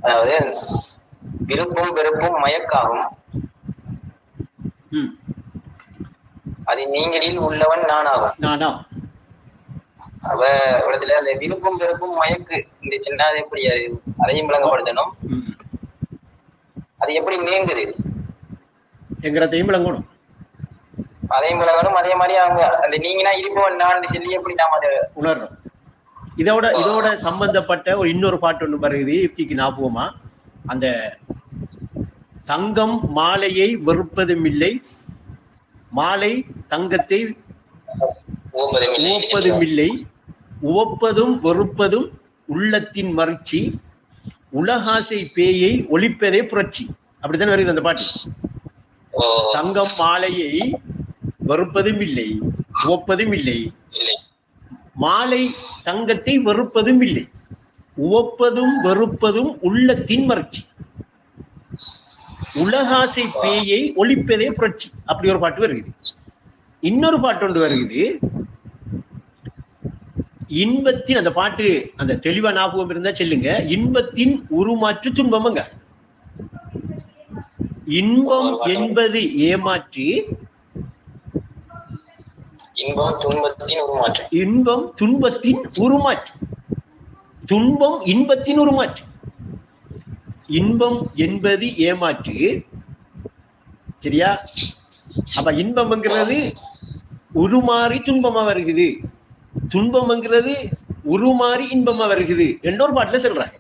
அதாவது விருப்பும் வெறுப்பும் மயக்காகும், அது நீங்களில் உள்ளவன் நானா. அவ இடத்துல அந்த விருப்பும் வெறுப்பும் மயக்கு இந்த சின்ன எப்படி அதையும் விளங்கப்படுத்தணும். அது எப்படி நீங்குது எங்கிறதையும் விளங்கணும், அதையும் விளங்கணும். அதே மாதிரி அவங்க அந்த நீங்கன்னா இருப்பவன் நான் சொல்லி எப்படி நாம அதை உணர்றோம். இதோட சம்பந்தப்பட்ட ஒரு இன்னொரு பாட்டு ஒன்று வருகிறது யுக்திக்கு ஞாபகமா. அந்த தங்கம் மாலையை வெறுப்பதும் இல்லை, மாலை தங்கத்தை உவப்பதும் இல்லை, உவப்பதும் வெறுப்பதும் உள்ளத்தின் மறுச்சி, உலகாசை பேயை ஒழிப்பதே புரட்சி. அப்படித்தானே வருது அந்த பாட்டு. தங்கம் மாலையை வெறுப்பதும் இல்லை, உவப்பதும் இல்லை, மாலை தங்கத்தை வெறுப்பதும் இல்லை, உவப்பதும் வெறுப்பதும் உள்ளத்தின் மறுச்சி, உலகாசை பேயை ஒழிப்பதே புரட்சி. அப்படி ஒரு பாட்டு வருகிறது. இன்னொரு பாட்டு ஒன்று வருகிறது, இன்பத்தின், அந்த பாட்டு அந்த தெளிவா ஞாபகம் இருந்தா சொல்லுங்க, இன்பத்தின் உருமாற்று துன்பமுங்க. இன்பம் என்பது ஏமாற்றி, இன்பம் துன்பத்தின் உருமாற்று, இன்பம் துன்பத்தின் உருமாற்று, துன்பம் இன்பத்தின் உருமாற்று. இன்பம் என்பது ஏமாற்று, சரியா? அப்ப இன்பம்ங்கிறது உருமாறி துன்பமா வருகிறது, துன்பம்ங்கிறது உருமாறி இன்பமா வருகிறது என்றொரு பாட்டுல சொல்றாங்க.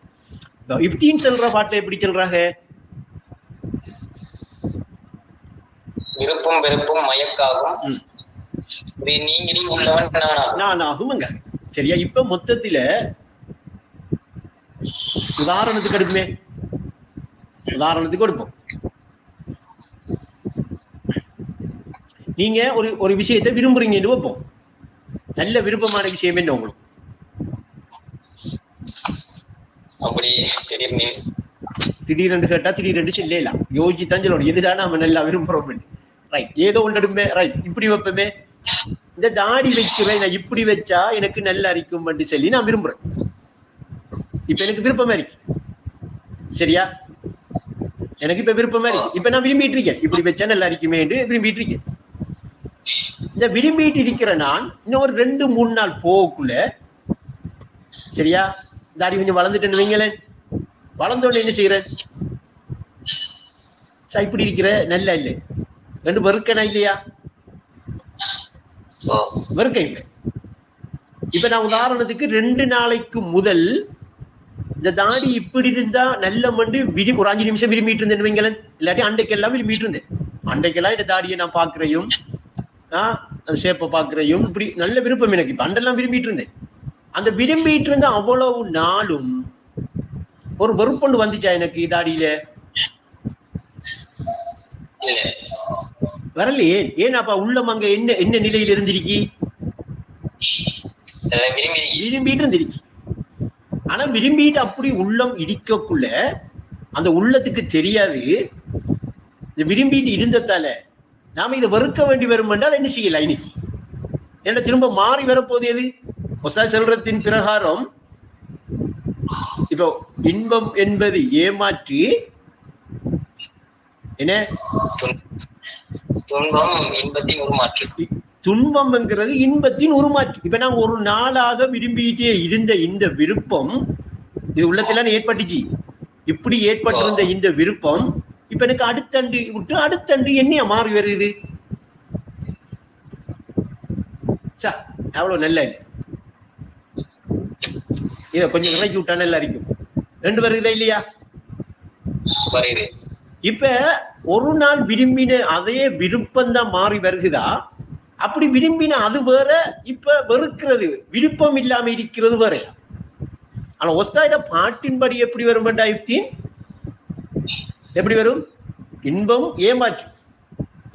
இப்படின்னு சொல்ற பாட்டுல எப்படி சொல்றாங்க? விருப்பும் வெறுப்பும் மயக்காகும், நீங்களே உள்ளவன் நானாகுங்க. சரியா? இப்ப மொத்தத்துல உதாரணத்துக்கு எடுப்போமே, உதாரணத்துக்கு எடுப்போம். நீங்க ஒரு விஷயத்தை விரும்புறீங்கன்னு வைப்போம். நல்ல விருப்பமான விஷயம் என்ன உங்களுக்கு? அப்படி திடீரென்று கேட்டா திடீரென்று சொல்லலாம், யோசிச்சுதான் சொல்லணும் எதுடா நாம நல்லா விரும்புறோம். ரைட், ஏதோ ஒன்று எடுப்பே, ரைட் இப்படி வைப்பமே, இந்த தாடி வைக்கிறேன் நான் இப்படி வச்சா எனக்கு நல்லா இருக்கும் சொல்லி நான் விரும்புறேன். இப்ப எனக்கு விருப்பமா இருக்கு, சரியா? எனக்கு இப்ப விருப்பமா இருக்கு, இப்ப நான் விரும்பிட்டு இருக்கேன், இப்படி வச்சா நல்லா இருக்குமே என்று விரும்பிட்டு இருக்கேன். இந்த விரும்பிட்டு இருக்கிற நான் இன்னும் ஒரு 2-3 நாள் போகக்குள்ள, சரியா, தாடி கொஞ்சம் வளர்ந்துட்டேன்னு வைங்களேன், வளர்ந்தோன்னு என்ன செய்யறேன், இப்படி இருக்கிற நல்லா இல்லை ரெண்டு வெறுக்கனா இல்லையா? வெறுக்க இல்லை. இப்ப நான் உதாரணத்துக்கு 2 நாளைக்கு முதல் இந்த தாடி இப்படி இருந்தா நல்ல மண்டு ஒரு 5 நிமிஷம் விரும்பிட்டு இருந்தேன் வைங்களேன், இல்லாட்டி அண்டைக்கெல்லாம் விரும்பிட்டு இருந்தேன். அண்டைக்கெல்லாம் இந்த தாடியை நான் பாக்குறையும் அந்த ஷேப்பை பாக்குறையும் இப்படி நல்ல விருப்பம் எனக்கு. இப்ப அண்டெல்லாம் விரும்பிட்டு இருந்தேன். அந்த விரும்பிட்டு இருந்த அவ்வளவு நாளும் ஒரு வெறுப்பொண்டு வந்துச்சா எனக்கு தாடியில? வரலையே. ஏன் அப்ப உள்ளம் அங்க என்ன நிலையில் இருந்திருக்கி? விரும்பிட்டு இருந்திருக்கு. ஆனா விரும்பிட்டு அப்படி உள்ளம் இடிக்கக்குள்ள அந்த உள்ளத்துக்கு தெரியாது விரும்பிட்டு இருந்ததால நாம இதை வெறுக்க வேண்டி வரும் என்றால் என்ன செய்யலாம்? இன்னைக்கு என்ன திரும்ப மாறி வரப்போது எது? செல்றத்தின் பிரகாரம் இப்போ இன்பம் என்பது ஏமாற்றி என்ன, துன்பம் இன்பத்தின் உருமாற்று, துன்பம்ங்கிறது இன்பத்தின் உருமாற்று. இப்ப நான் ஒரு நாளாக விரும்பிட்டே இருந்த இந்த விருப்பம் இது உள்ளத்துல ஏற்பட்டுச்சு. இப்படி ஏற்பட்டிருந்த இந்த விருப்பம் இப்ப எனக்கு அடுத்தண்டு விட்டு அடுத்தண்டு என்னைய மாறி வருது. அவ்வளவு நல்ல இத கொஞ்சம் இறக்கி விட்டா நல்லா இருக்கும். 2 வருதா இல்லையா? இப்ப ஒரு நாள் விரும்பின அதே விருப்பம் தான் மாறி வருகுதா? அப்படி விரும்பின அது வேற, இப்ப வெறுக்கிறது விருப்பம் இல்லாம இருக்கிறது வேற. ஆனா ஒஸ்தாயிட பாட்டின்படி எப்படி வரும்? எப்படி வரும்? இன்பம் ஏமாற்று.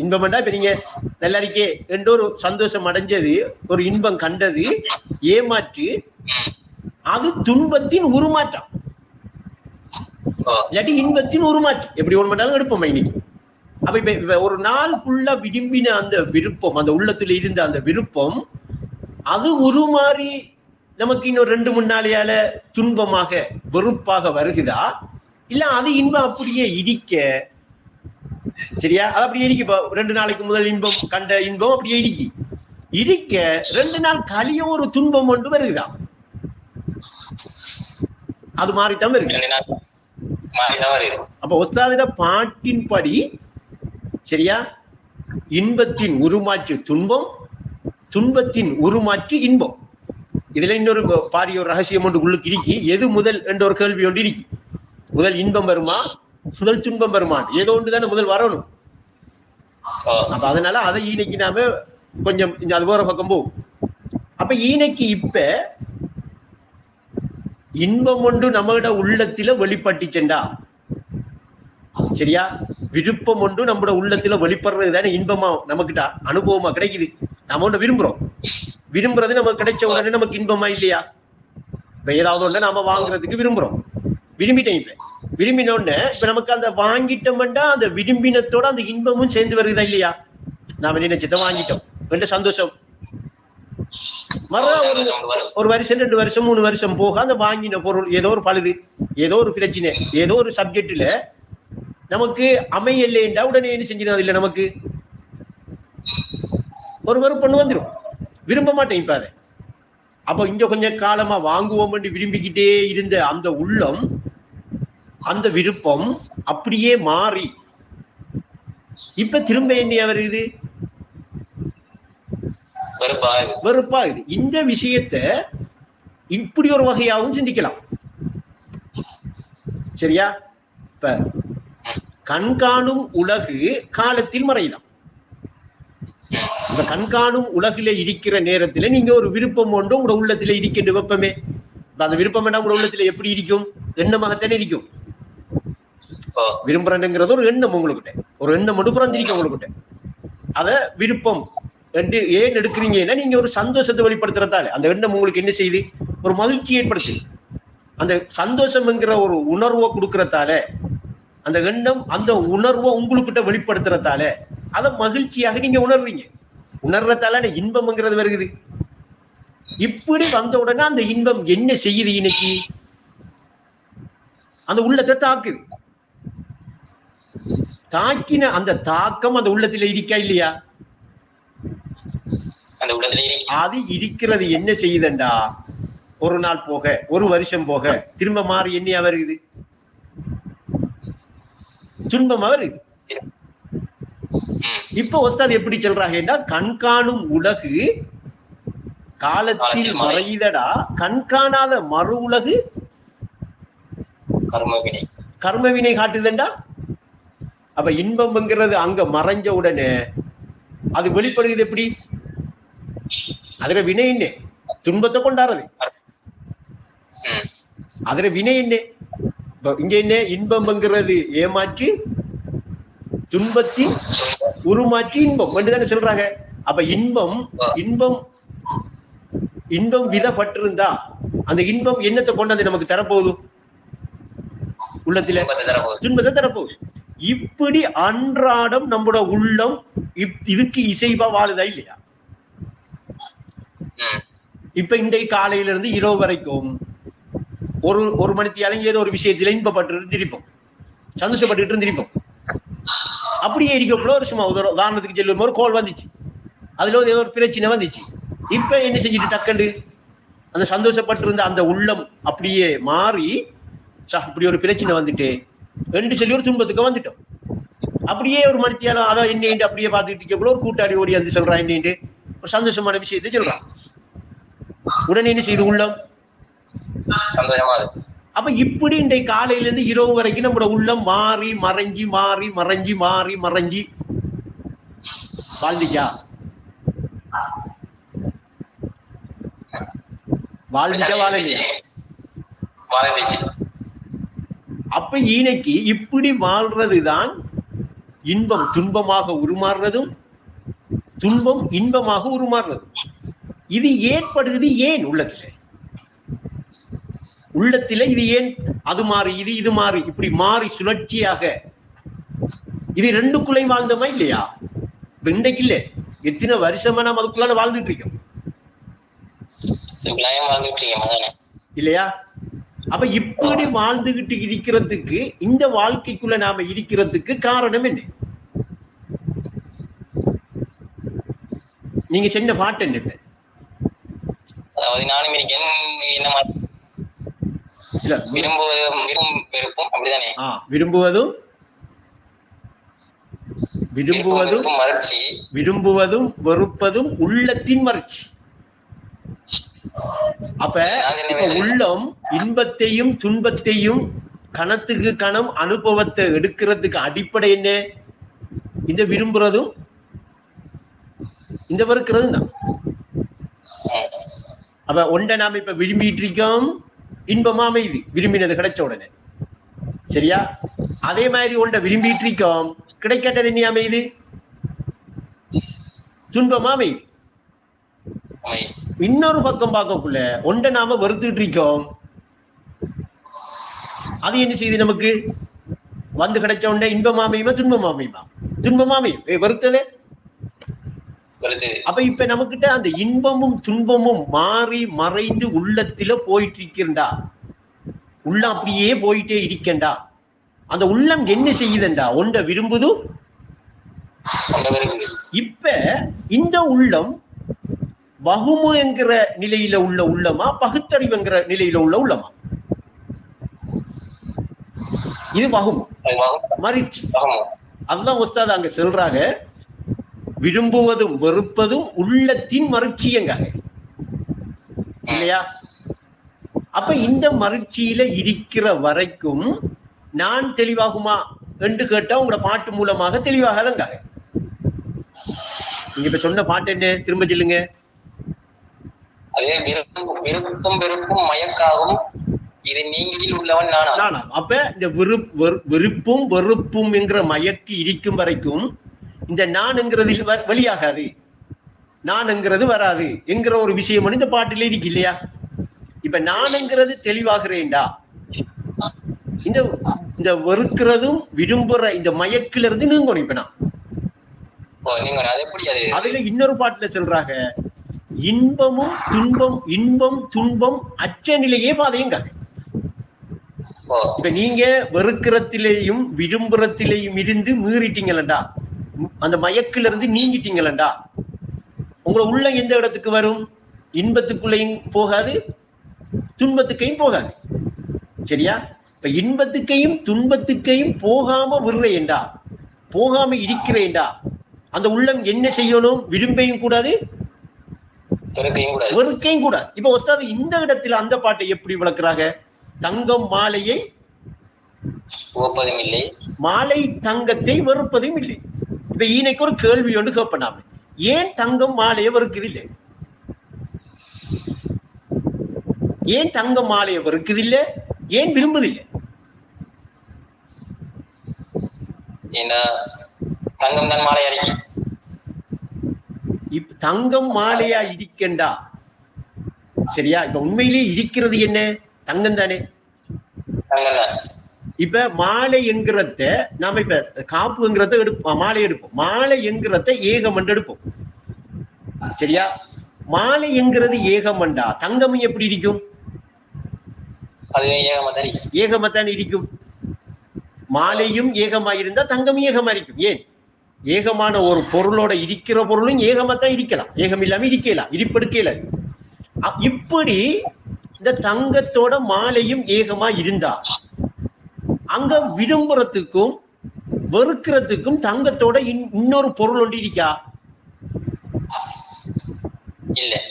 இன்பம் என்றா இப்ப நீங்க நல்லா இருக்கே என்ற ஒரு சந்தோஷம் அடைஞ்சது, ஒரு இன்பம் கண்டது ஏமாற்று, அது துன்பத்தின் உருமாற்றம், இல்லாட்டி இன்பத்தின் உருமாற்று. எப்படி ஒன்று பண்ணாலும் எடுப்போம் இன்னைக்கு. அப்ப இப்ப ஒரு நாள் ஃபுல்லா விரும்பின அந்த விருப்பம், அந்த உள்ளத்துல இருந்த அந்த விருப்பம் அது உருமாறி நமக்கு இன்னும் 2-3 நாளையால துன்பமாக வெறுப்பாக வருகுதா? இல்ல அது இன்பம் அப்படியே இடிக்க, சரியா? அது அப்படியே இருக்கு. இப்போ 2 நாளைக்கு முதல் இன்பம் கண்ட இன்பம் அப்படியே இடிக்க 2 நாள் கழிய ஒரு துன்பம் ஒன்று வருதுதான். அது மாறித்தான் வருது. அப்ப உஸ்தாதிட பாட்டின்படி, சரியா, இன்பத்தின் உருமாற்று துன்பம், துன்பத்தின் உருமாற்று இன்பம். இதுல இன்னொரு பாரிய ஒரு ரகசியம் ஒன்று உள்ளுக்கு இருக்கு. எது முதல் என்ற ஒரு கேள்வி ஒன்று இருக்கு. முதல் இன்பம் வருமா, முதல் துன்பம் வருமா? ஏதோ ஒன்று தானே முதல் வரணும். அப்ப அதனால அதை ஈனைக்கு நாம கொஞ்சம் அது வேற பக்கம் போகும். அப்ப ஈனைக்கு இப்ப இன்பம் ஒன்று நம்மளோட உள்ளத்தில வெளிப்பட்டுச்செண்டா, சரியா, விருப்பம் ஒன்று நம்மளோட உள்ளத்துல வெளிப்படுறது தானே இன்பமா நமக்கிட்ட அனுபவமா கிடைக்குது. நம்ம ஒண்ணு விரும்புறது நமக்கு கிடைச்ச உடனே நமக்கு இன்பமா இல்லையா? இப்ப ஏதாவது ஒண்ணு நாம வாங்குறதுக்கு விரும்புறோம், விரும்பிட்டேன். இப்ப விரும்பினோடனே இப்ப நமக்கு அந்த வாங்கிட்டோம்டா அந்த விரும்பினத்தோட அந்த இன்பமும் சேர்ந்து வருதா இல்லையா? நாம நினைச்சதை வாங்கிட்டோம் என்ற சந்தோஷம். ஒரு வருஷம் 2 வருஷம் 3 வருஷம் போக அந்த வாங்கின பொருள் ஏதோ ஒரு பழுது, ஏதோ ஒரு பிரச்சனை, ஏதோ ஒரு சப்ஜெக்ட்ல நமக்கு அமையலைண்டா உடனே என்ன செஞ்சிடும்? இல்ல நமக்கு ஒரு வெறுப்பு வந்துடும், விரும்ப மாட்டேன் இப்ப அதை. அப்ப இங்க கொஞ்சம் காலமா வாங்குவோம் விரும்பிக்கிட்டே இருந்த அந்த உள்ளம், அந்த விருப்பம் அப்படியே மாறி இப்ப திரும்ப என்ன வருது? வெறுப்பாகுது. இந்த விஷயத்தை இப்படி ஒரு வகையாகவும் சிந்திக்கலாம், சரியா? இப்ப கண்காணும் உலகு காலத்தில் மறைதான். இந்த கண்காணும் உலகில இருக்கிற நேரத்துல நீங்க ஒரு விருப்பம் ஒன்று உங்க உள்ளத்துல இருக்கின்ற வெப்பமே. அந்த விருப்பம் என்ன உங்க உள்ளத்துல எப்படி இருக்கும்? எண்ணமாகத்தானே இருக்கும். விரும்புறேங்கிறது ஒரு எண்ணம், உங்களுக்கிட்ட ஒரு எண்ணம் ஒன்று புறந்திருக்க உங்களுக்கிட்ட. அத விருப்பம் என்று ஏன் எடுக்கிறீங்கன்னா நீங்க ஒரு சந்தோஷத்தை வெளிப்படுத்துறதால அந்த எண்ணம் உங்களுக்கு என்ன செய்யுது? ஒரு மகிழ்ச்சி ஏற்படுத்து. அந்த சந்தோஷம் என்கிற ஒரு உணர்வை கொடுக்கறதால அந்த எண்ணம் அந்த உணர்வை உங்களுக்கிட்ட வெளிப்படுத்துறதால அதை மகிழ்ச்சியாக நீங்க உணர்வீங்க. உணர்றதால இன்பம்ங்கிறது வருகிறது. இப்படி வந்த உடனே அந்த இன்பம் என்ன செய்யுது? இன்னைக்கு அந்த உள்ளத்தை தாக்குது. தாக்கின அந்த தாக்கம் அந்த உள்ளத்துல இருக்கா இல்லையா? அது இருக்கிறது என்ன செய்யுதுண்டா, ஒரு நாள் போக, ஒரு வருஷம் போக திரும்ப மாறி என்னையா வருது? துன்பமா வருது. இப்ப உஸ்தாத் எப்படி சொல்றாங்கன்னா, கண்காணும் உலகு காலத்தில் மறையுதடா, கண்காணாத மறு உலகு கர்மவினை காட்டுதுண்டா. அப்ப இன்பம்ங்கிறது அங்க மறைஞ்ச உடனே அது வெளிப்படுகிறது எப்படி? அதுல வினை என்ன? துன்பத்தை கொண்டாடுறது. அதுல வினை என்ன? இங்க என்ன? இன்பம்ங்கிறது ஏமாற்றி துன்பத்தின் உருமாற்றி இன்பம் என்றுதானே சொல்றாங்க. அப்ப இன்பம் இன்பம் இன்பம் விதப்பட்டிருந்தா அந்த இன்பம் என்னத்தை கொண்டாந்து நமக்கு தரப்போகுது? உள்ளத்துல துன்பத்தை தரப்போகுது. இப்படி அன்றாடம் நம்மளோட உள்ளம் இதுக்கு இசைவா வாழுதா இல்லையா? இப்ப இன்றைக்கு காலையில இருந்து இரவு வரைக்கும் ஒரு மணித்தியாலும் ஏதோ ஒரு விஷயத்துல இன்பப்பட்டு திருப்போம், சந்தோஷப்பட்டு இருந்திருப்போம். அப்படியே இருக்கக்குள்ள ஒரு சும்மா உதாரணத்துக்கு சொல்லும் ஒரு கோல் வந்துச்சு, அதுல ஏதோ ஒரு பிரச்சனை வந்துச்சு. இப்ப என்ன செஞ்சுட்டு டக்குண்டு அந்த சந்தோஷப்பட்டு இருந்த அந்த உள்ளம் அப்படியே மாறி இப்படி ஒரு பிரச்சனை வந்துட்டு ரெண்டு சொல்லி ஒரு துன்பத்துக்கு வந்துட்டோம். அப்படியே ஒரு மணித்தியாலும் அதான் என்ன அப்படியே பார்த்துக்கிட்டு இருக்கக்குள்ள ஒரு கூட்டாளி ஓடி வந்து சொல்றான் என்ன ஒரு சந்தோஷமான விஷயத்தை சொல்றான். உடனே என்ன செய்து உள்ளம் சந்தோஷமா இருக்கு. அப்ப இப்படி இன்றைக்கு காலையில இருந்து இரவு வரைக்கும் நம்மளோட உள்ளம் மாறி மறைஞ்சி மாறி மறைஞ்சி மாறி மறைஞ்சி வாழ்ந்துச்சா? வாழ்ந்துச்சா வாழலையா? அப்ப இன்னைக்கு இப்படி வாழ்றதுதான் இன்பம் துன்பமாக உருமாறுறதும் துன்பம் இன்பமாக உருமாறுறதும். இது ஏற்படுகிறது ஏன்? உள்ளத்துல இது ஏன் அது மாறி இது மாறி இப்படி மாறி சுழற்சியாக இது ரெண்டுக்குள்ளே வாழ்ந்தோமா இல்லையா? இன்றைக்கு இல்ல, எத்தனை வருஷமா நாம் அதுக்குள்ள வாழ்ந்துட்டு இருக்கோம் இல்லையா? அப்ப இப்படி வாழ்ந்துகிட்டு இருக்கிறதுக்கு, இந்த வாழ்க்கைக்குள்ள நாம இருக்கிறதுக்கு காரணம் என்ன? நீங்க சொன்ன பாட்டு என்ன? அதாவது நானும் இருக்கேன் என்ன விரும்புவதும் வெறுப்பும் அப்படிதானே? விரும்புவதும் மகிழ்ச்சி, விரும்புவதும் வெறுப்பதும் உள்ளத்தின் மகிழ்ச்சி. அப்ப உள்ளம் இன்பத்தையும் துன்பத்தையும் கணத்துக்கு கணம் அனுபவத்தை எடுக்கிறதுக்கு அடிப்படை என்ன? இந்த விரும்புறதும் இந்த வெறுக்கிறதும் தான். அப்ப ஒன்றை நாம இப்ப விரும்பிட்டு இருக்கோம், இன்பமா அமைதி, விரும்பினது கிடைச்ச உடனே. சரியா? அதே மாதிரி ஒன்றை விரும்பிட்டு இருக்கோம், கிடைக்காட்டது என்ன அமைது? துன்பமா அமைது. இன்னொரு பக்கம் பார்க்கக்குள்ள ஒன்றை நாம வெறுத்துட்டு இருக்கோம், அது என்ன செய்யுது? நமக்கு வந்து கிடைச்ச உடனே இன்பமா அமையுமா துன்பமா அமையுமா? துன்பமா அமையும். வெறுத்ததே. அப்ப இப்ப நமக்கிட்ட அந்த இன்பமும் துன்பமும் மாறி மறைந்து உள்ளத்தில போயிட்டு இருக்கின்றா, உள்ளம் அப்படியே போயிட்டே இருக்கண்டா. அந்த உள்ளம் என்ன செய்யுதுண்டா? ஒன்றை விரும்புது. இப்ப இந்த உள்ளம் வகுமு என்கிற நிலையில உள்ள உள்ளமா, பகுத்தறிவுங்கிற நிலையில உள்ள உள்ளமா? இது வகுமு, மகிழ்ச்சி. அதுதான் உஸ்தாத் அங்க சொல்றாங்க, விரும்புவதும் வெறுப்பதும் உள்ளத்தின் மகிழ்ச்சியங்க, இல்லையா? அப்ப இந்த மகிழ்ச்சியில இருக்கிற வரைக்கும் நான் தெளிவாகுமா என்று கேட்டா உங்களோட பாட்டு மூலமாக தெளிவாகாதங்க. நீங்க இப்ப சொன்ன பாட்டு என்ன? திரும்ப சொல்லுங்க. அதே விருப்பும் வெறுப்பும் மயக்காகும், இது நீங்கில் உள்ளவன் நானா. அப்ப இந்த விருப்பும் வெறுப்பும் என்கிற மயக்கு இருக்கும் வரைக்கும் இந்த நான்ங்கிறது வெளியாகாது, நான்ங்கிறது வராது என்கிற ஒரு விஷயம் இந்த பாட்டில இருக்கு, இல்லையா? இப்ப நான்ங்கிறது தெளிவாகிறேன்டா, இந்த வெறுக்கிறதும் விரும்புற இந்த மயக்கில இருந்து நீங்கணும். இப்ப நான் அதுல இன்னொரு பாட்டுல சொல்றாங்க, இன்பமும் துன்பம், இன்பம் துன்பம் அற்ற நிலையே பாதையுங்க. இப்ப நீங்க வெறுக்கிறத்திலேயும் விரும்புறத்திலேயும் இருந்து மீறிட்டீங்களா, அந்த மயக்கில இருந்து நீங்கிட்டீங்களா, உங்களை உள்ள எந்த இடத்துக்கு வரும்? இன்பத்துக்குள்ளையும் போகாது, துன்பத்துக்கையும் போகாது. சரியா? இப்ப இன்பத்துக்கையும் துன்பத்துக்கையும் போகாம விடுறேன்டா, போகாம இருக்கிறேன்டா, அந்த உள்ளம் என்ன செய்யணும்? விரும்பையும் கூடாது, வெறுக்கையும் கூடாது. இப்ப உஸ்தாத் இந்த இடத்துல அந்த பாட்டை எப்படி விளக்குறாங்க? தங்கம் மாலையை இல்லை, மாலை தங்கத்தை வெறுப்பதும் இல்லை. இப்ப ஈனைக்கு ஒரு கேள்வி ஒன்று கேட்பனாம, ஏன் தங்கம் மாலையை வெறுக்குது இல்லை? ஏன் தங்கம் மாலையை வெறுக்குது இல்லை? ஏன் விரும்புதில்லை? தங்கம் தான் மாலை அடிக்கி. இப்ப தங்கம் மாலையா இருக்கண்டா, சரியா? இப்ப உண்மையிலேயே இருக்கிறது என்ன? தங்கம் தானே. இப்ப மாலை என்கிறத நாம இப்ப காப்பு என்கிறத எடுப்போம், மாலை எடுப்போம். மாலை என்கிறத ஏகம் என்று எடுப்போம், சரியா? மாலை என்கிறது ஏகமண்டா, தங்கம் எப்படி இருக்கும்? ஏகமத்தான் இருக்கும். மாலையும் ஏகமா இருந்தா தங்கம் ஏகமா இருக்கும். ஏன்? ஏகமான ஒரு பொருளோட இருக்கிற பொருளும் ஏகமாத்தான் இருக்கலாம், ஏகம் இல்லாம இருக்கலாம், இருப்பெடுக்கல. இப்படி இந்த தங்கத்தோட மாலையும் ஏகமா இருந்தா அங்க விரும்புறதுக்கும் வெறுக்கிறதுக்கும் தங்கத்தோட இன்னொரு பொருள் ஒன்று இருக்கா?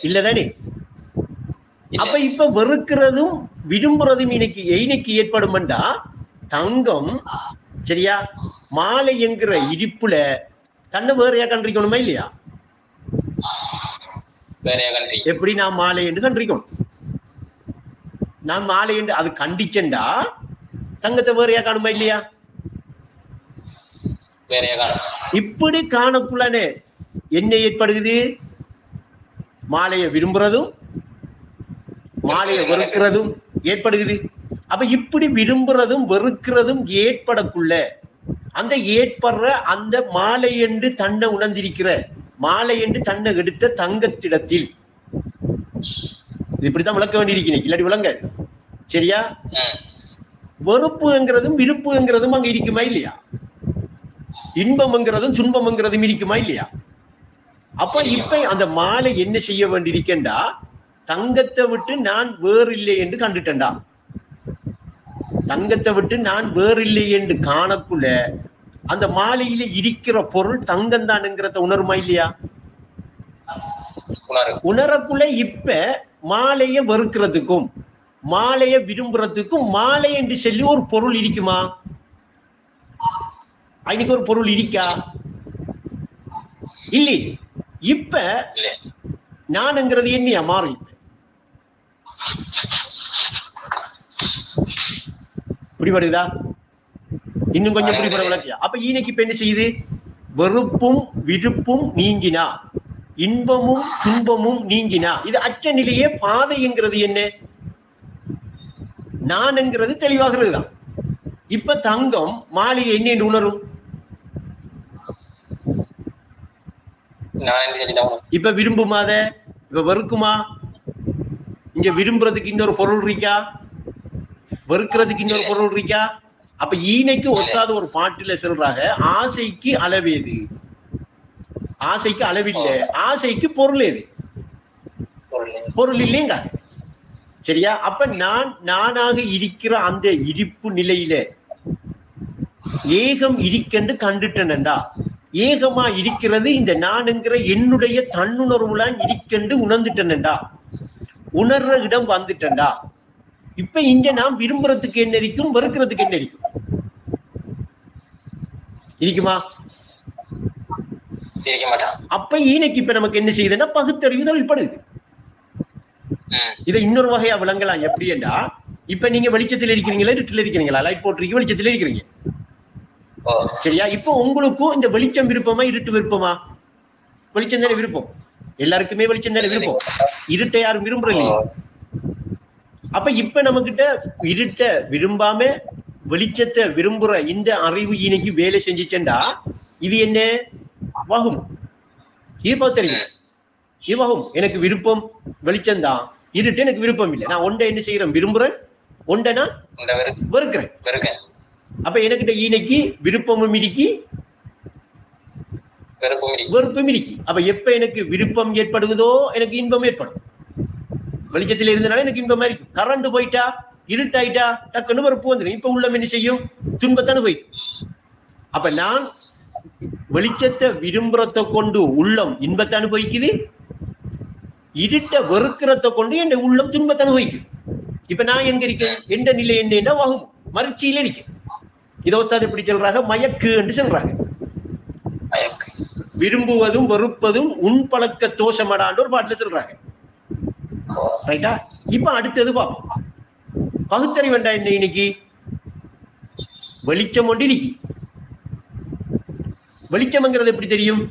இல்லதானே? அப்ப இப்ப வெறுக்கிறதும் விரும்புறதும் இன்னைக்கு ஏற்படும்டா தங்கம், சரியா? மாலை என்கிற இருப்புல தன்னை வேறையா கண்டிக்கணுமா இல்லையா? எப்படி நான் மாலை என்று கண்டிக்கணும்? நான் மாலை என்று அது கண்டிச்சண்டா தங்கத்தை வேறையா காணுமா இல்லையா? இப்படி காணக்குள்ளனே என்ன ஏற்படுகிறது? மாலையை விரும்புறதும் மாலையை வெறுக்கிறதும் ஏற்படுகிறது. அப்ப இப்படி விரும்புறதும் வெறுக்கிறதும் ஏற்படக்குள்ள அந்த ஏற்படுற அந்த மாலை என்று தன்னை உணர்ந்திருக்கிற, மாலை என்று தன்னை எடுத்த தங்கத்திடத்தில் இப்படித்தான் விளக்க வேண்டியிருக்கிறேன், இல்லாட்டி விளங்க. சரியா? வெறுப்புங்கிறதும் விருப்புங்கிறதும் அங்க இருக்குமா இல்லையா? இன்பம்ங்கிறதும் துன்பம்ங்கிறதும் இருக்குமா இல்லையா? அப்ப இப்ப அந்த மாலை என்ன செய்ய வேண்டியிருக்கேன்டா, தங்கத்தை விட்டு நான் வேறில்லை என்று கண்டுட்டேன்டா. தங்கத்தை விட்டு நான் வேறில்லை என்று காணக்குள்ள அந்த மாலையில இருக்கிற பொருள் தங்கம் தானுங்கிறத உணருமா இல்லையா? உணரக்குள்ள இப்ப மாலைய வெறுக்கிறதுக்கும் மாலைய விரும்புறதுக்கும் மாலை என்று சொல்லி ஒரு பொருள் இருக்குமா? அன்னைக்கு ஒரு பொருள் இருக்கா? இல்லை. இப்ப நான்ங்கிறது என்னையா மாறும்? புரிபடுதா? இன்னும் கொஞ்சம் புரிபட விளக்கியா? அப்ப ஈனைக்கு இப்ப என்ன செய்யுது? வெறுப்பும் விருப்பும் நீங்கினா, இன்பமும் துன்பமும் நீங்கினா, இது அற்ற நிலையே பாதைங்கிறது என்ன? நான்ங்கிறது தெளிவாகிறது தான். இப்ப தங்கம் மாலையை என்ன என்று உணரும்? இப்ப விரும்புமாத, இப்ப வெறுக்குமா? இங்க விரும்புறதுக்கு இன்னொரு பொருள் இருக்கா? வெறுக்கிறதுக்கு இன்னொரு பொருள் இருக்கா? அப்ப ஈனைக்கு ஒத்தாத ஒரு பாட்டுல சொல்றாங்க, ஆசைக்கு அளவேது? ஆசைக்கு அளவில்லை, ஆசைக்கு பொருள் ஏது? பொருள் இல்லைங்க. சரியா? அப்ப நான் நானாக இருக்கிற அந்த இருப்பு நிலையில ஏகம் இருக்கென்று கண்டுட்டேன்டா. ஏகமா இருக்கிறது இந்த நானுங்கிற என்னுடைய தன்னுணர்வுலாம் இருக்கென்று உணர்ந்துட்டேன்டா. உணர்ற இடம் வந்துட்டேன்டா. இப்ப இங்க நான் விரும்புறதுக்கு என்ன இருக்கும், வெறுக்கிறதுக்கு என்ன இருக்கும்? இருக்குமா? அப்ப ஈனைக்கு இப்ப நமக்கு என்ன செய்யுதுன்னா பகுத்தறிவு தொழில்படுது. இதை இன்னொரு வகையா விளங்கலாம். எப்படி என்றா, இப்ப நீங்க வெளிச்சத்தில் இருக்கிறீங்களா இருட்டில் இருக்கிறீங்களா? லைட் போட்டிருக்கீங்க, வெளிச்சத்தில் இருக்கிறீங்க. சரியா? இப்ப உங்களுக்கும் இந்த வெளிச்சம் விருப்பமா இருட்டு விருப்பமா? வெளிச்சம் தானே விருப்பம். எல்லாருக்குமே வெளிச்சம் தானே விருப்பம். இருட்டை யாரும் விரும்புற இல்லையா? அப்ப இப்ப நம்ம கிட்ட இருட்ட விரும்பாம வெளிச்சத்தை விரும்புற இந்த அறிவு ஈனைக்கு வேலை செஞ்சுச்சேன்டா, இது என்ன வகும்? இது தெரியும். இது வகும். எனக்கு விருப்பம் வெளிச்சம் தான், இருட்டு எனக்கு விருப்பம் இல்லை. நான் ஒன்றை என்ன செய்யறேன்? விரும்புறேன். ஒன்றை நான் வெறுக்கிறேன். அப்ப எனக்கிட்ட ஈனைக்கு விருப்பமும் இருக்கி வெறுப்பும் இருக்கி. அப்ப எப்ப எனக்கு விருப்பம் ஏற்படுவதோ எனக்கு இன்பம் ஏற்படும். வெளிச்சத்தில் இருந்தனால எனக்கு இன்பமா இருக்கும். கரண்ட் போயிட்டா, இருட்டாயிட்டா, டக்குன்னு வெறுப்பு வந்துடும். இப்ப உள்ளம் என்ன செய்யும்? துன்பத்தானு போயிடும். அப்ப நான் வெளிச்சத்தை விரும்புறத கொண்டு உள்ளம் இன்பத்தை அனுபவிக்குது, இருட்ட வெறுக்கிறத கொண்டு என் உள்ளம் துன்பத்தை அனுபவிக்குது. இப்ப நான் எங்க இருக்கேன்? எந்த நிலை என்ன வகும்? மறுச்சியில இருக்கேன். இதை எப்படி சொல்றாங்க? மயக்கு என்று சொல்றாங்க. விரும்புவதும் வெறுப்பதும் உன் பழக்க தோஷமடான்னு ஒரு பாட்டுல சொல்றாங்க. ரைட்டா? இப்ப அடுத்தது பார்ப்போம். பகுத்தறிவு வேண்டா என்ன? இன்னைக்கு வெளிச்சம் ஒன்று இன்னைக்கு வெளிச்சம்ங்கிறது எப்படி தெரியும்?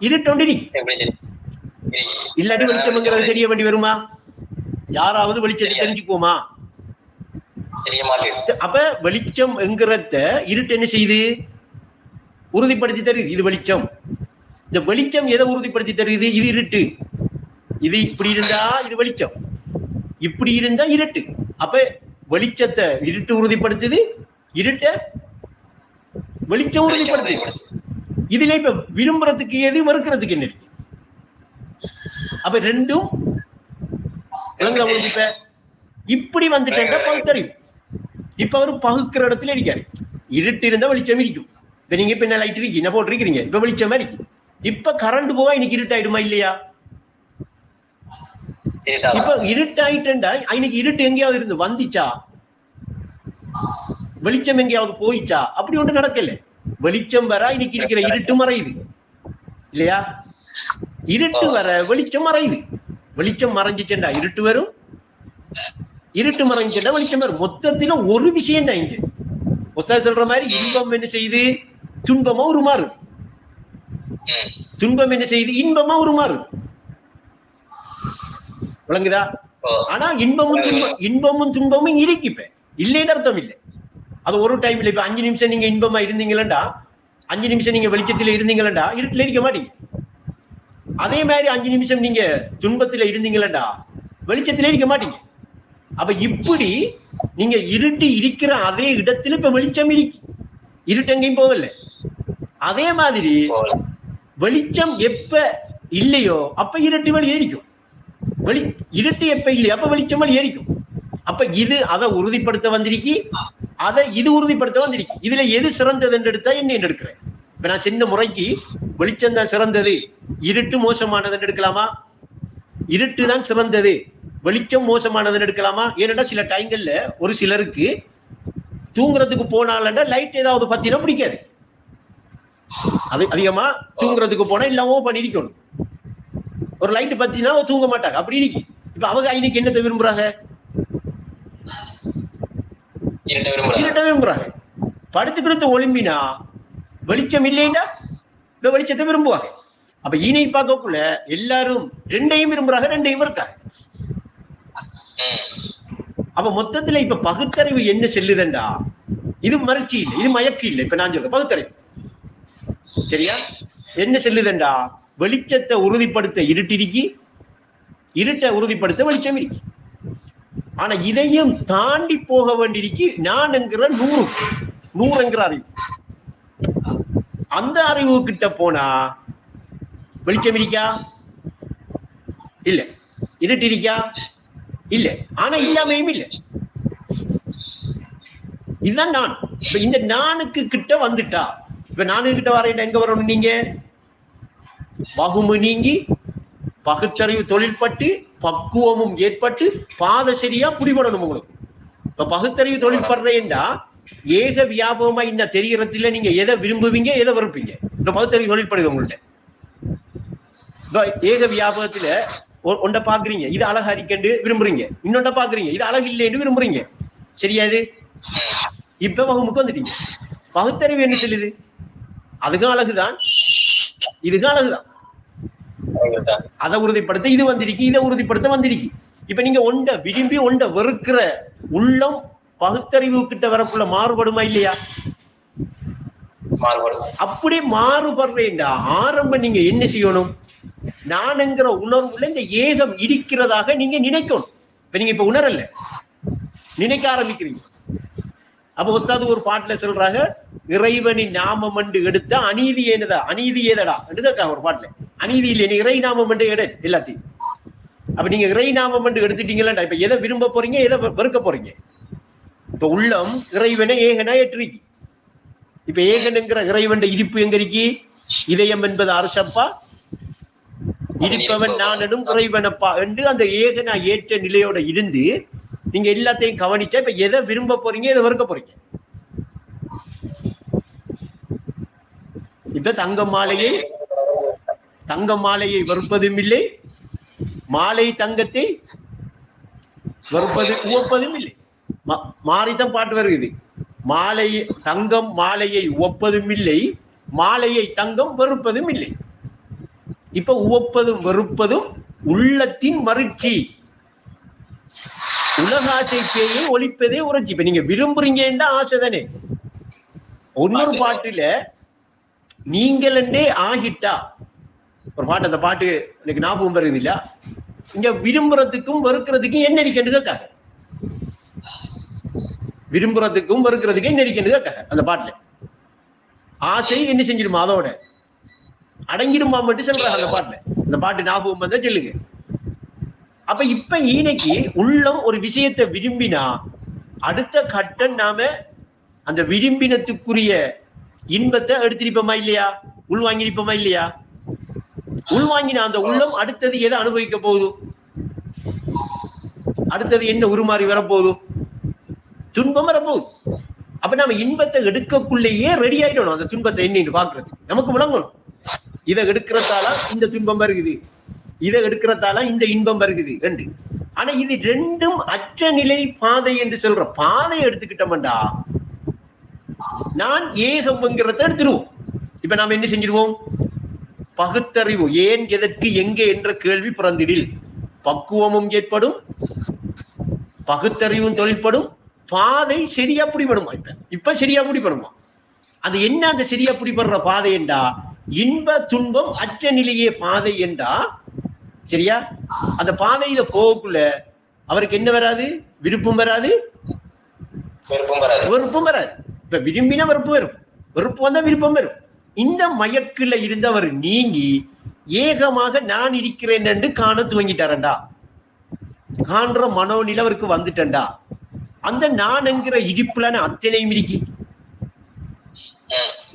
இருட்டொண்டு இல்லாட்டி வெளிச்சம்ங்கிறது தெரிய வேண்டி வருமா? யாராவது வெளிச்சத்தை தெரிஞ்சுக்குவோமா? அப்ப வெளிச்சம் என்கிறத இருட்டு என்ன செய்யுது? உறுதிப்படுத்தி தருது. இது வெளிச்சம். இந்த வெளிச்சம் எதை உறுதிப்படுத்தி தருது? இது இருட்டு. இது இப்படி இருந்தா இது வெளிச்சம், இப்படி இருந்தா இருட்டு. அப்ப வெளிச்சத்தை இருட்டு உறுதிப்படுத்துது, இருட்ட வெளிச்சம் உறுதிப்படுத்துது. இதுல இப்ப விரும்புறதுக்கு எது, வெறுக்கிறதுக்கு என்ன இருக்கு? அப்ப ரெண்டும் இப்ப இப்படி வந்துட்டேன் பகுத்தறிவு. இப்ப அவரு பகுக்கிற இடத்துல இருக்காரு. இருட்டு இருந்தா வெளிச்சம் இருக்கும். இப்ப நீங்க இப்ப என்ன லைட் இருக்கு, என்ன போட்டிருக்கீங்க, இப்ப வெளிச்சமா இருக்கு. இப்ப கரண்ட் போக இன்னைக்கு இருட்டாயிடுமா இல்லையா? இப்ப இருட்டாயிட்டா இன்னைக்கு இருட்டு எங்கேயாவது இருந்து வந்துச்சா? வெளிச்சம் எங்கேயாவது போயிச்சா? அப்படி ஒன்று நடக்கல. வெளிச்சம் வர இன்னைக்கு இருக்கிற இருட்டு மறையுது இல்லையா? இருட்டு வர வெளிச்சம் மறையுது. வெளிச்சம் மறைஞ்சிச்சா இருட்டு வரும், இருட்டு மறைஞ்சிச்சா வெளிச்சம் வரும். மொத்தத்துல ஒரு விஷயம் தான் இங்க. உஸ்தாத் சொல்ற மாதிரி இன்பம் என்ன செய்யுது? துன்பமா உருமாறுது. துன்பம் என்ன செய்யுது? இன்பமா உருமாறுது. விளங்குதா? ஆனா இன்பமும் துன்பமும் இருக்கு. இப்ப இல்லைன்னு அர்த்தம் இல்லை. அது ஒரு டைம்ல இப்ப 5 நிமிஷம் நீங்க இன்பமா இருந்தீங்களா, 5 நிமிஷம் நீங்க வெளிச்சத்துல இருந்தீங்களா, இருட்டுல இருக்க மாட்டீங்க. அதே மாதிரி 5 நிமிஷம் நீங்க துன்பத்துல இருந்தீங்களா, வெளிச்சத்திலே இருக்க மாட்டீங்க. அப்ப இப்படி நீங்க இருட்டு இருக்கிற அதே இடத்துல இப்ப வெளிச்சம் இருக்கு, இருட்டு எங்கேயும் போகல. அதே மாதிரி வெளிச்சம் எப்ப இல்லையோ அப்ப இருட்டு வழி ஏறிக்கும், இருட்டு எப்ப இல்லையோ அப்ப வெளிச்சம் வழி ஏறிக்கும். அப்ப இது அதை உறுதிப்படுத்த வந்திருக்கு, அதை இது உறுதிப்படுத்த வந்திருக்கு. இதுல எது சிறந்தது என்று எடுத்தா என்ன எடுக்கிறேன். இப்ப நான் சின்ன முறைக்கு வெளிச்சம் தான் சிறந்தது, இருட்டு மோசமானது என்று எடுக்கலாமா? இருட்டு தான் சிறந்தது, வெளிச்சம் மோசமானதுன்னு எடுக்கலாமா? ஏன்னா சில டைங்கள்ல ஒரு சிலருக்கு தூங்குறதுக்கு போனால லைட் ஏதாவது பத்தினா பிடிக்காது. அது அதிகமா தூங்குறதுக்கு போனா இல்லாம பண்ணிருக்கணும், ஒரு லைட் பத்தினா தூங்க மாட்டாங்க, அப்படி இருக்கு. இப்ப அவங்க இன்னைக்கு என்னத்தை விரும்புறாங்க? இருட்ட விரும்புறாங்க. படுத்துக்கிட்டு ஒளிம்பினா வெளிச்சம் இல்லைன்னா இந்த வெளிச்சத்தை விரும்புவாங்க. அப்ப ஈனை பார்க்கக்குள்ள எல்லாரும் ரெண்டையும் விரும்புறாங்க, ரெண்டையும் இருக்காங்க. அப்ப மொத்தத்துல இப்ப பகுத்தறிவு என்ன செல்லுதண்டா, இது மகிழ்ச்சி இல்லை, இது மயக்கு இல்லை. இப்ப நான் சொல்றேன் பகுத்தறிவு சரியா என்ன செல்லுதண்டா, வெளிச்சத்தை உறுதிப்படுத்த இருட்டிருக்கி, இருட்டை உறுதிப்படுத்த வெளிச்சம் இருக்கு. ஆனா இதையும் தாண்டி போக வேண்டியிருக்கு நான் என்கிற 100 என்கிற அறிவு. அந்த அறிவு கிட்ட போனா வெளிச்சம் இருக்கா? இல்ல. இருட்டு இருக்கா? இல்ல. ஆனா இல்லாமையும் இல்ல. இதுதான் நான். இப்ப இந்த நானுக்கு கிட்ட வந்துட்டா, இப்ப நானு கிட்ட வர எங்க வரணும்? நீங்க வகுமு நீங்கி பகுத்தறிவு தொழில்பட்டு பக்குவமும் ஏற்பட்டு பாத சரியா புடிபடணும் உங்களுக்கு. இப்ப பகுத்தறிவு தொழில்படுறேன்டா ஏக வியாபகமா இன்ன தெரிகிறதுல நீங்க எதை விரும்புவீங்க, எதை வெறுப்பீங்க? இந்த பகுத்தறிவு தொழில்படுது உங்கள்ட்ட. ஏக வியாபகத்துல ஒன்றை பாக்குறீங்க, இது அழகா இருக்கண்டு விரும்புறீங்க, இன்னொன்றை பாக்குறீங்க இது அழகு இல்லைன்னு விரும்புறீங்க. சரியாது? இப்ப வகுமுக்கு வந்துட்டீங்க. பகுத்தறிவு என்ன சொல்லுது? அதுக்கும் அழகுதான், இதுக்கும் அழகுதான். அதை உறுதிப்படுத்த இது வந்திருக்கு, இதை உறுதிப்படுத்த வந்திருக்கு. இப்ப நீங்க ஒண்ட விரும்பி ஒண்ட வெறுக்கிற உள்ளம் பகுத்தறிவு கிட்ட வரக்குள்ள மாறுபடுமா இல்லையா? அப்படி மாறுபடுறேன்டா ஆரம்பம் நீங்க என்ன செய்யணும்? நான் என்கிற உணர்வுல இந்த ஏகம் இருக்கிறதாக நீங்க நினைக்கணும். இப்ப நீங்க இப்ப உணரல, நினைக்க ஆரம்பிக்கிறீங்க. அப்ப உஸ்தாது ஒரு பாட்டுல சொல்றாங்க, இறைவனின் நாமம் என்று எடுத்த அநீதி ஏனதா, அநீதி ஏதடா என்று கேட்காங்க ஒரு பாட்டுல. அநீதி இல்லை, இறை நாமம் என்று எடு எல்லாத்தையும். அப்ப நீங்க இறை நாமம் என்று எடுத்துட்டீங்களா, இப்ப எதை விரும்ப போறீங்க, எதை வெறுக்க போறீங்க? இப்ப உள்ளம் இறைவனை ஏகனா ஏற்றிருக்கு. இப்ப ஏகனுங்கிற இறைவன் இருப்பு எங்க இருக்கு? இதயம் என்பது அரசப்பா, இருப்பவன் நானும் இறைவனப்பா என்று அந்த ஏகனா ஏற்ற நிலையோட இருந்து நீங்க எல்லாத்தையும் கவனிச்சா இப்ப எதை விரும்ப போறீங்க, எதை வெறுக்க போறீங்க? இப்ப தங்க மாலையை வெறுப்பதும் இல்லை, மாலை தங்கத்தை வெறுப்பது உவப்பதும் இல்லை. மாறித்தான் பாட்டு வருகிறது. தங்கம் மாலையை உவப்பதும் இல்லை, மாலையை தங்கம் வெறுப்பதும் இல்லை. இப்ப உவப்பதும் வெறுப்பதும் உள்ளத்தின் மகிழ்ச்சி, உலகாசை பேயை ஒழிப்பதே உணர்ச்சி. இப்ப நீங்க விரும்புறீங்கன்னா ஆசை தானே. இன்னொரு பாட்டுல நீங்களே ஆகிட்டா ஒரு பாட்டு, அந்த பாட்டு எனக்கு ஞாபகம் வருது இல்ல, இங்க விரும்புறதுக்கும் வெறுக்கிறதுக்கும் என்ன இருக்கேன்னு கேட்காங்க. விரும்புறதுக்கும் வெறுக்கிறதுக்கும் என்ன இருக்கேன்னு கேட்காங்க. அந்த பாட்டுல ஆசை என்ன செஞ்சிருமா, அதோட அடங்கிடுமா மட்டும் சொல்றாங்க அந்த பாட்டுல. அந்த பாட்டு ஞாபகம் வந்தா சொல்லுங்க. அப்ப இப்ப இன்னைக்கு உள்ளம் ஒரு விஷயத்தை விரும்பினா அடுத்த கட்டம் நாம அந்த விரும்பினத்துக்குரிய இன்பத்தை எடுத்திருப்போமா இல்லையா, உள்வாங்கிருப்போமா இல்லையா? உள்வாங்கினா அந்த உள்ளம் அடுத்தது எதை அனுபவிக்க போகுது? அடுத்தது என்ன உருமாறி வரப்போகுது? துன்பம் வரப்போகுது. அப்ப நாம இன்பத்தை எடுக்கக்குள்ளேயே ரெடி ஆயிடணும். அந்த துன்பத்தை என்னன்னு பாக்குறது நமக்கு விளங்கணும். இதை எடுக்கிறதால இந்த துன்பம் வருகுது, இதை எடுக்கிறதால இந்த இன்பம் வருகுது ரெண்டு. ஆனா இது ரெண்டும் அற்ற நிலை பாதை என்று சொல்ற பாதையை எடுத்துக்கிட்டோம்டா நான் ஏகம்ங்கிறத எடுத்துருவோம். இப்ப நாம என்ன செஞ்சிருவோம்? பகுத்தறிவு ஏன் எதற்கு எங்கே என்ற கேள்வி பிறந்திடில் பக்குவமும் ஏற்படும், பகுத்தறிவும் தொழில்படும், பாதை சரியா பிடிபடுமா? இப்ப சரியா பிடிபடுமா? அது என்ன அந்த சரியா பிடிபடுற பாதை என்றா இன்ப துன்பம் அற்ற நிலையே பாதை என்றா சரியா? அந்த பாதையில போகக்குள்ள அவருக்கு என்ன வராது? விருப்பம் வராது, வெறுப்பும் வராது. இப்ப விரும்பினா வெறுப்பு வரும், வெறுப்பு வந்தா விருப்பம் வரும். இந்த மயக்குல இருந்தவர் நீங்கி ஏகமாக நான் இருக்கிறேன் என்று காண துவங்கிட்டாரண்டா, காண்ற மனோநிலை அவருக்கு வந்துட்டண்டா. அந்த நான் என்கிற இடிப்புலான அத்தனையும் இருக்கி.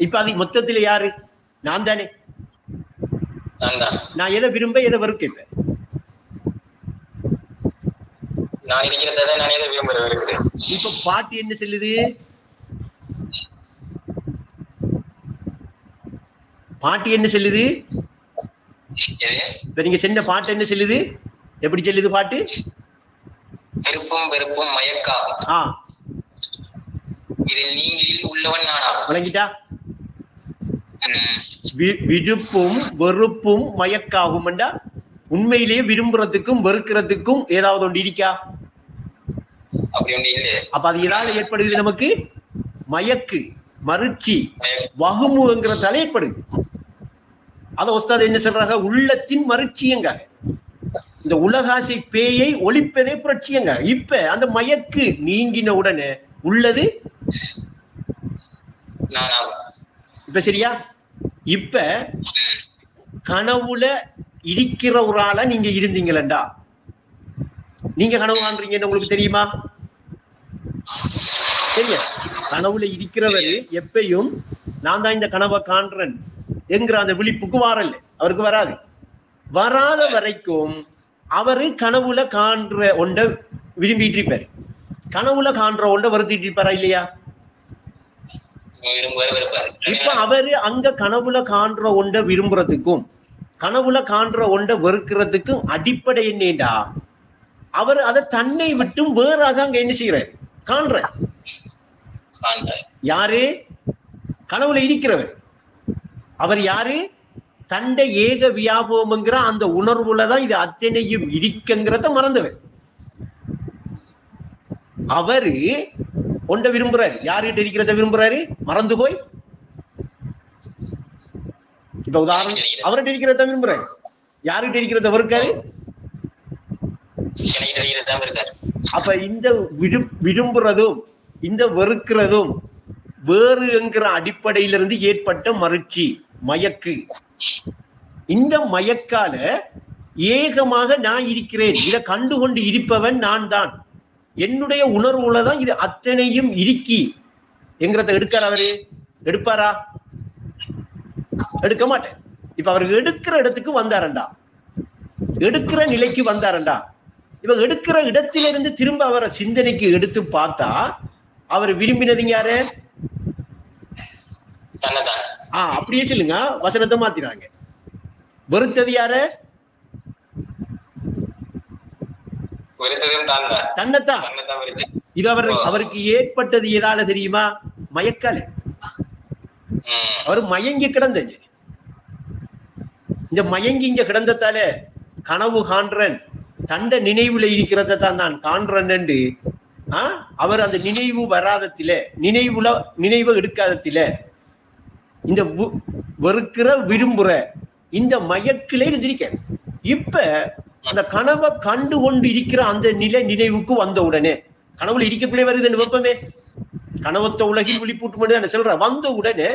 இப்ப அது மொத்தத்துல யாரு? நான் தானே. நான் எதை விரும்ப எதை வெறுக்க? இப்ப பாட்டு என்ன சொல்லுது? பாட்டு என்ன சொல்லுது? நீங்க சென்ற பாட்டு என்ன சொல்லுது? எப்படி சொல்லுது பாட்டு? விருப்பும் வெறுப்பும் மயக்காகும், இதில் நீங்களில் உள்ளவன் நானா. வழங்கிட்டா? விருப்பும் வெறுப்பும் மயக்காகும். உண்மையிலேயே விரும்புறதுக்கும் வெறுக்கிறதுக்கும் ஏதாவது ஒன்று இருக்கா? அப்ப அது எதாவது ஏற்படுது நமக்கு மயக்கு, மறுச்சி, வகுமுங்கிறதால ஏற்படுது. அத உஸ்தாத் என்ன சொல்றாங்க? உள்ளத்தின் மறுச்சியங்க. இந்த உலகாசை பேயை ஒழிப்பதே புரட்சியங்க. இப்ப அந்த மயக்கு நீங்கின உடனே உள்ளது இப்ப சரியா? இப்ப கனவுல இருக்கிற ஒரு ஆளா நீங்க இருந்தீங்களா? நீங்க கனவு காண்றீங்கன்னு உங்களுக்கு தெரியுமா? சரியா? கனவுல இருக்கிறவர் எப்பயும் நான் தான் இந்த கனவை காண்றேன் என்கிற அந்த விழிப்புக்கு வரல, அவருக்கு வராது. வராத வரைக்கும் அவரு கனவுல காண்ற ஒன்றை விரும்பிட்டு இருப்பாரு, கனவுல காண்ற ஒன்றை வருத்திட்டு இருப்பாரா இல்லையா? இப்ப அவரு அங்க கனவுல காண்ற ஒன்றை விரும்புறதுக்கும் கனவுல காண்ற ஒன்றை வெறுக்கிறதுக்கும் அடிப்படை என்னடா? அவர் அதை தன்னை விட்டும் வேறாக அங்க என்ன செய்யறாரு? காண்ற யாரு? கனவுல இருக்கிறவர். அவர் யாரு? தண்டை ஏக வியாபகம்ங்கிற அந்த உணர்வுலதான் இது அத்தனையும் இருக்குங்கிறத மறந்தவர். அவரு ஒன்றை விரும்புறாரு. யாருகிட்ட இருக்கிறத விரும்புறாரு? மறந்து போய். இப்ப உதாரணம், அவர்கிட்ட இருக்கிறத விரும்புறாரு. யாருகிட்ட இருக்கிறத வெறுக்காரு? அப்ப இந்த விரும்புறதும் இந்த வெறுக்கிறதும் வேறு என்கிற அடிப்படையிலிருந்து ஏற்பட்ட மறுச்சி, மயக்கு. இந்த மயக்கால ஏகமாக நான் இருக்கிறேன், இதை கண்டுகொண்டு இருப்பவன் நான் தான், என்னுடைய உணர்வுலதான் இது அத்தனையும் இருக்கி என்கிறத எடுக்கார் அவரு? எடுப்பாரா? எடுக்க மாட்டேன். இப்ப அவருக்கு எடுக்கிற இடத்துக்கு வந்தாரண்டா, எடுக்கிற நிலைக்கு வந்தாரண்டா. இவங்க எடுக்கிற இடத்திலிருந்து திரும்ப அவரை சிந்தனைக்கு எடுத்து பார்த்தா அவர் விரும்பினது யாரு? அப்படியே சொல்லுங்க, வசனத்தை மாத்தினாங்க. வெறுத்தது யாரு? தன்னைத்தான். இது அவருக்கு ஏற்பட்டது எதால தெரியுமா? மயக்கால. அவர் மயங்கி கிடந்தது. இந்த மயங்கி இங்க கிடந்ததால கனவு காண்றன், தண்ட நினைவுல இருக்கிறத தான் நான் காண்றேன் என்று அவர் அந்த நினைவு வராதத்தில, நினைவை எடுக்காதத்தில இந்த வெறுக்கிற விரும்புற இந்த மயக்கிலே இருந்திருக்க. இப்ப அந்த கனவை கண்டு கொண்டு இருக்கிற அந்த நிலை நினைவுக்கு வந்த உடனே, கனவுல இருக்கக்குள்ளே வருது வெப்பமே, கனவத்த உலகில் விழிப்பூட்டு சொல்ற, வந்த உடனே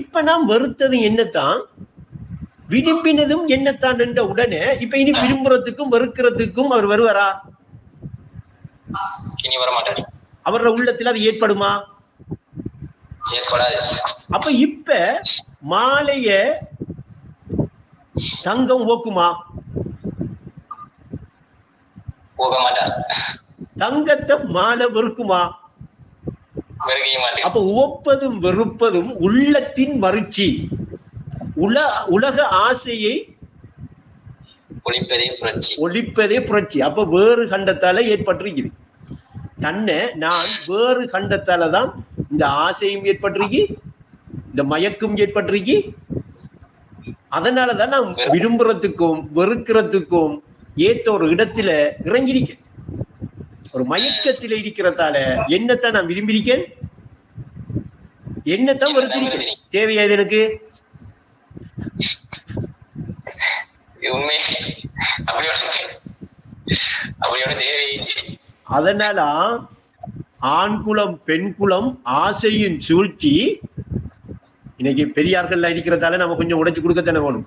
இப்ப நாம் வெறுத்தது என்னத்தான், விரும்பினதும் என்னத்தான் என்ற உடனே இப்ப இனி விரும்புறதுக்கும் வெறுக்கிறதுக்கும் அவர் வருவாரா? இனி வரமாட்டார். அவரோட உள்ளத்தில் அது ஏற்படுமா? ஏற்படாது. அப்ப இப்ப மாலைய தங்கம் ஓக்குமா? போக மாட்டார். தங்கத்தை மாலை வெறுக்குமா? அப்ப ஓப்பதும் வெறுப்பதும் உள்ளத்தின் மறுச்சி, உலக ஆசையை ஒழிப்பதே புரட்சி. அப்ப வேறு கண்டத்தால ஏற்பட்டிருக்குது. தன்னை நான் வேறு கண்டத்தாலதான் இந்த ஆசையும் ஏற்பட்டிருக்கு, இந்த மயக்கும் ஏற்பட்டிருக்கு. அதனாலதான் நான் விரும்புறதுக்கும் வெறுக்கிறதுக்கும் ஏத்த ஒரு இடத்துல இறங்கிருக்க. ஒரு மயக்கத்தில் இருக்கிறதால என்னத்தான் நான் விரும்பியிருக்கேன், என்னத்தான் வெறுத்திருக்கேன். தேவையா இது எனக்கு? உண்மை அப்படி அப்படி தேவையில்லை. அதனால ஆண் குலம் பெண் குலம் ஆசையின் சூழ்ச்சி இன்னைக்கு பெரியார்கள் இருக்கிறதால நம்ம கொஞ்சம் உடைச்சு கொடுக்கத்தானே வேணும்.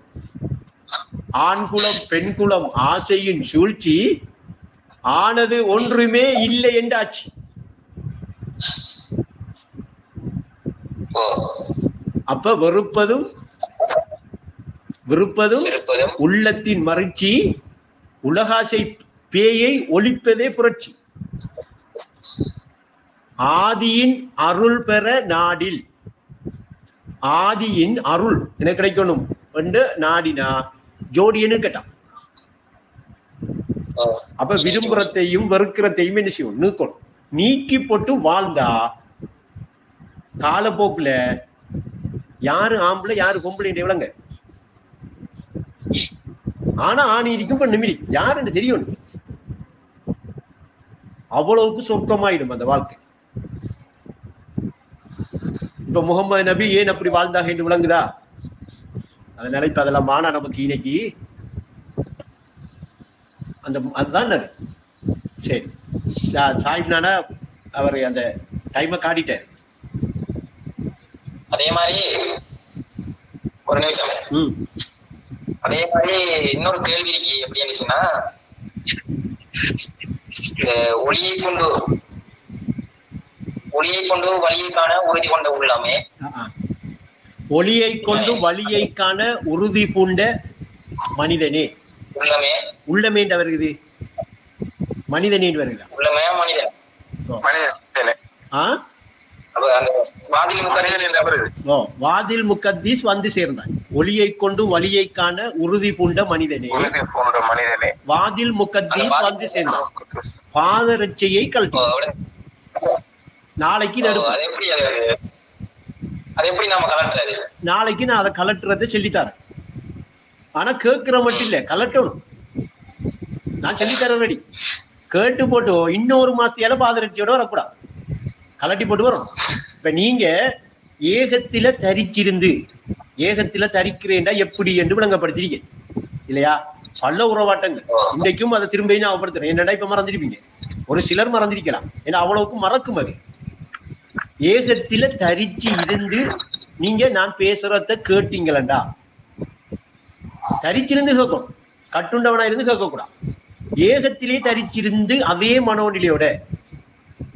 ஆண் குலம் பெண் குலம் ஆசையின் சூழ்ச்சி ஆனது ஒன்றுமே இல்லை என்றாச்சு. அப்ப வெறுப்பதும் உள்ளத்தின் மகிழ்ச்சி உலகாசை பேயை ஒழிப்பதே புரட்சி. ஆதியின் அருள் பெற நாடில் ஆதியின் அருள் எனக்கு கிடைக்கணும் என்று நாடினா ஜோடியன்னு கேட்டான். அப்ப விரும்புறத்தையும் வெறுக்கிறதையும் என்ன செய்யும் நீக்கணும். நீக்கி போட்டு வாழ்ந்தா காலப்போக்குல யாரு ஆம்பளை யாரு பொம்பளை விளங்க. ஆனா ஆணி இருக்கும் பெண்ணு மிரி யாருன்னு தெரியும். அவ்வளவுக்கு சொர்க்கமாயிடும் அந்த வாழ்க்கை. இப்ப முகமது நபி ஏன் அப்படி வாழ்ந்தாக என்று விளங்குதா? அதனால இப்ப அதெல்லாம் மானா நமக்கு இன்னைக்கு அந்த அதுதான் அது. சரி சாஹிப் நானா அவர் அந்த டைமை காட்டிட்டார். அதே மாதிரி ஒரு நிமிஷம், அதே மாதிரி இன்னொரு கேள்வி இருக்கு. எப்படி இருந்துச்சுன்னா, இந்த ஒளியை கொண்டு வழியை காண உறுதி கொண்ட உள்ளமே, ஒளியை கொண்டு வழியை காண உறுதி பூண்ட மனிதனே உள்ளமே உள்ளமே வருகிறது. மனிதனே வருகிறா உள்ளமே மனிதன் வாதில் முகத்தீஸ் வந்து சேர்ந்தான். ஒளியை கொண்டு வழியை காண உறுதி பூண்ட மனிதனே வாதில் முகத்தீஸ் வந்து சேர்ந்தான். பாதரட்சையை கழட்டி நாளைக்கு நாளைக்கு நான் அதை கலட்டுறதை சொல்லித்தரேன். ஆனா கேட்கிற மட்டும் இல்ல, கலட்டணும். நான் சொல்லித்தரேன் ரெடி. கேட்டு போட்டு இன்னொரு மாசத்தையால பாதரட்சியோட வரக்கூடாது, கலட்டி போட்டு வரும். இப்ப நீங்க ஏகத்தில தரிச்சிருந்து ஏகத்தில தரிக்கிறேன்டா எப்படி என்று விளங்கப்படுத்திருக்கீங்க இல்லையா? பல உறவாட்டங்கள் இன்றைக்கும் அதை திரும்ப ஞாபகப்படுத்துறேன். என்னடா இப்ப மறந்துருப்பீங்க, ஒரு சிலர் மறந்திருக்கலாம், ஏன்னா அவ்வளவுக்கு மறக்கும். அது ஏகத்தில தரிச்சு இருந்து நீங்க நான் பேசுறத கேட்டீங்களா? தரிச்சிருந்து கேட்கணும், கட்டுண்டவனா இருந்து கேட்க கூடாது. ஏகத்திலே தரிச்சிருந்து அதே மனோநிலையோட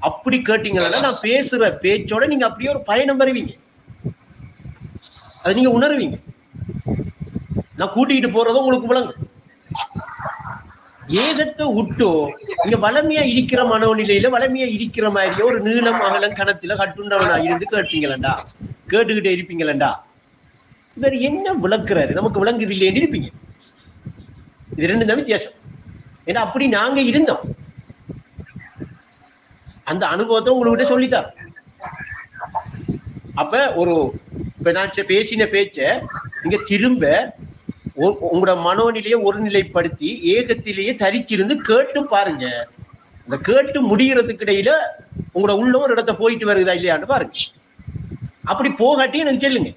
அப்படி கேட்டீங்கன்னா நான் பேசுற பேச்சோட நீங்க அப்படியே ஒரு பயணம் வருவீங்க, அதை நீங்க உணர்வீங்க. நான் கூட்டிகிட்டு போறதும் உங்களுக்கு விளங்கும். ஏகத்தை விட்டோ நீங்க வளமையா இருக்கிற மனோநிலையில வளமையா இருக்கிற மாதிரியே ஒரு நீளம் அகலம் கணத்துல கட்டுண்டவனா இருந்து கேட்டீங்களா, கேட்டுக்கிட்டே இருப்பீங்களா? இவர் என்ன விளக்குறாரு நமக்கு விளங்குது இல்லைன்னு இருப்பீங்க. இது ரெண்டு தான் வித்தியாசம். ஏன்னா அப்படி நாங்க இருந்தோம், அந்த அனுபவத்தை உங்கள்கிட்ட சொல்லித்தார். அப்ப ஒரு இப்ப நான் பேசின பேச்ச நீங்க திரும்ப உங்களோட மனோநிலையை ஒருநிலைப்படுத்தி ஏகத்திலேயே தரிச்சிருந்து கேட்டு பாருங்க. அந்த கேட்டு முடிகிறதுக்கு இடையில உங்களோட உள்ள ஒரு இடத்த போயிட்டு வருதா இல்லையான்னு பாருங்க. அப்படி போகாட்டி எனக்கு சொல்லுங்க.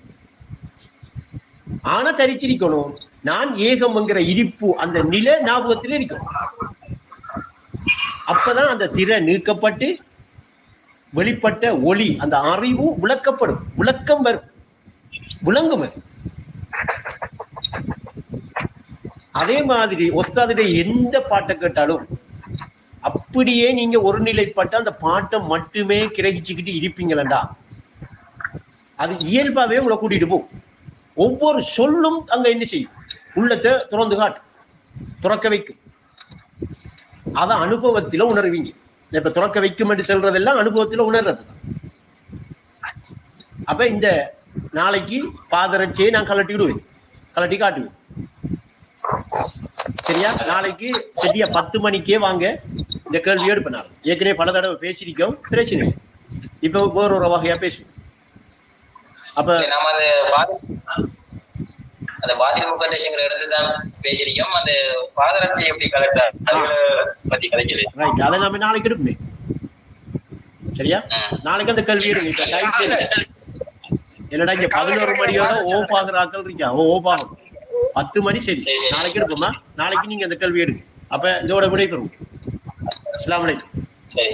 ஆனா தரிச்சிருக்கணும், நான் ஏகம்ங்கிற இருப்பு அந்த நிலை ஞாபகத்திலே இருக்கணும். அப்பதான் அந்த திரை நீக்கப்பட்டு வெளிப்பட்ட ஒளி அந்த அறிவு விளக்கப்படும், விளக்கம் வரும், விளங்கும். அதே மாதிரி ஒஸ்தாதுடைய எந்த பாட்டை கேட்டாலும் அப்படியே நீங்க ஒருநிலைப்பட்ட அந்த பாட்டை மட்டுமே கிரகிச்சுக்கிட்டு இருப்பீங்களா, அது இயல்பாவே உங்களை கூட்டிட்டு போகும். ஒவ்வொரு சொல்லும் அங்க என்ன செய்யும், உள்ளத்தை திறந்து காட்டும், துறக்க வைக்கும். அத அனுபவத்தில உணர்வீங்க. இப்ப துறக்க வைக்கும் என்று சொல்றதெல்லாம் அனுபவத்தில உணர்றது. அப்ப இந்த நாளைக்கு பாதரட்சியை நான் கலட்டி காட்டுவேன். சரியா? நாளைக்கு சரியா 10 மணிக்கே வாங்க. இந்த கேள்வி எடுப்பேன். ஏற்கனவே பல தடவை பேசியிருக்கோம், பிரச்சனை. இப்ப வேறொரு வகையா பேசுவோம். அப்ப அந்த பாதில் முகத்தேசங்கிற இடத்துதான் பேசிருக்கோம். அந்த பாதரட்சி எப்படி கலெக்டர் பத்தி கலைக்குது, அதை நாம நாளைக்கு எடுப்போமே. சரியா? நாளைக்கு அந்த கேள்வி எடுங்க. இப்ப டைம் என்னடா இங்க 11 மணியோட ஓ பாக்குற ஆக்கள் இருக்கா? ஓ பாகம் 10 மணி சரி நாளைக்கு எடுப்போமா நாளைக்கு நீங்க அந்த கேள்வி எடுங்க அப்ப இதோட விடை பெறும் அஸ்ஸலாமு அலைக்கும் சரி